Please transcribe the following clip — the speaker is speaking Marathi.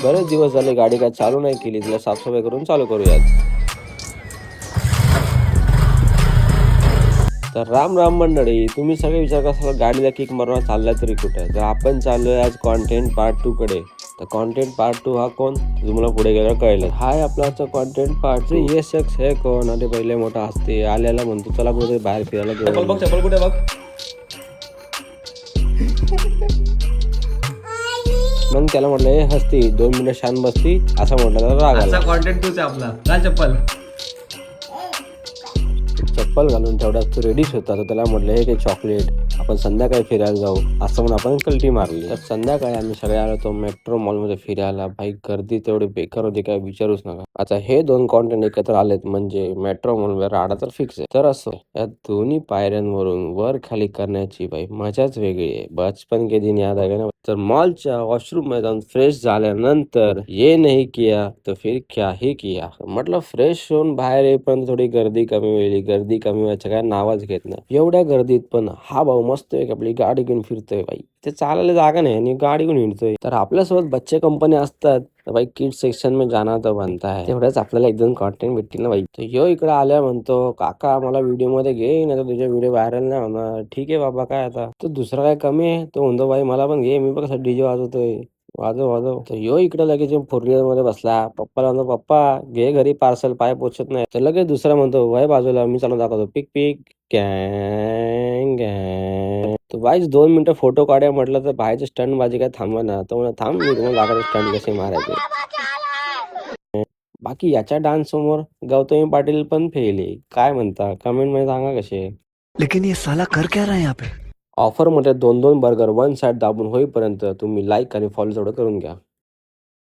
बरेच दिवस झाले गाडी काय चालू नाही केली, तिला साफसफाई करून चालू करूयात. तर राम राम मंडळी, तुम्ही सगळे विचार करा गाडीला किक मारून चाललाय तरी कुठे. तर आपण चाललोय आज कॉन्टेंट पार्ट 2 कडे. तर कॉन्टेंट पार्ट 2 हा कोण, तुम्हाला पुढे गेल्यावर कळेल. हाय आपला कॉन्टेंट पार्ट 2. ये शख्स है कोण. अरे पहिले मोठा हसते आल्याला म्हणतो चला कुठे बाहेर फिरायला घेऊन. बघ चप्पल कुठे बघ. मग त्याला म्हटलं हे हसती 2 मिनिटं शांत बसती असं म्हटलं तर राग आला. कॉन्टेंट तूच आपला घाल चप्पल. चप्पल घालून तेवढ्यात तो रेडीच होता. तर त्याला म्हटलं हे काही चॉकलेट, आपण संध्याकाळी फिरायला जाऊ असं म्हणून आपण कल्टी मारली. तर संध्याकाळी आम्ही सगळे आलो तो मेट्रो मॉलमध्ये फिरायला. भाई गर्दी तेवढी बेकार होती काय विचारूच नका. आता हे 2 कॉन्टेंट एकत्र आलेत म्हणजे मेट्रो मॉलवर राडा तर फिक्स आहे. तर असं या दोन्ही पायऱ्यांवरून वर खाली करण्याची भाई मजाच वेगळी आहे. बचपन के दिन याद आहे ना. तर मॉलच्या वॉशरूम मध्ये जाऊन फ्रेश झाल्यानंतर ये नाही किया तो फिर क्या ही किया. म्हटलं फ्रेश होऊन बाहेर येईपर्यंत थोडी गर्दी कमी होईल. गर्दी कमी व्हायचं काय नावाच घेत नाही. एवढ्या गर्दीत पण हा भाऊ मस्त आहे आपली गाडी घेऊन फिरतोय. बाई ते चालायला जागा नाही आणि गाडी घेऊन हिंडतोय. तर आपल्यासोबत बच्चे कंपनी असतात तर भाई किड सेक्शन में जाना तर बनता है. तेवढ्याच आपल्याला एकदम कॉन्टेंट भेटतील ना बाई. तर यो इकडे आल्या म्हणतो काका मला व्हिडिओ मध्ये घे ना, तर तुझे व्हिडिओ व्हायरल नाही होणार. ठीक आहे बाबा काय आता, तर दुसरा काय कमी आहे. तो म्हणतो बाई मला पण घे, मी पण कसा डीजे वाजवतोय, वाजव वाजव. तर यो इकडे लगेच 4 मध्ये बसला. पप्पाला म्हणतो पप्पा घे घरी पार्सल, पाय पोचत नाही. तर लगेच दुसरा म्हणतो वय बाजूला मी चालू दाखवतो पिक पिक गँग गँग. तर बाईच 2 मिनिटं फोटो काढूया म्हटलं तर बाहेरचे स्टंट बाजी काय थांबवा ना. तो म्हणा थांब मी तुम्हाला दाखवतो स्टंट कसे मारायचे. बाकी याच्या डान्स समोर गौतमी पाटील पण फेल आहे. काय म्हणता कमेंट मध्ये सांगा कसे. लेकिन ये साला कर क्या रहा है यहाँ पे? ऑफर मध्ये 2-2 बर्गर वन साइड दाबून होईपर्यंत तुम्ही लाईक आणि फॉलो तेवढं करून घ्या.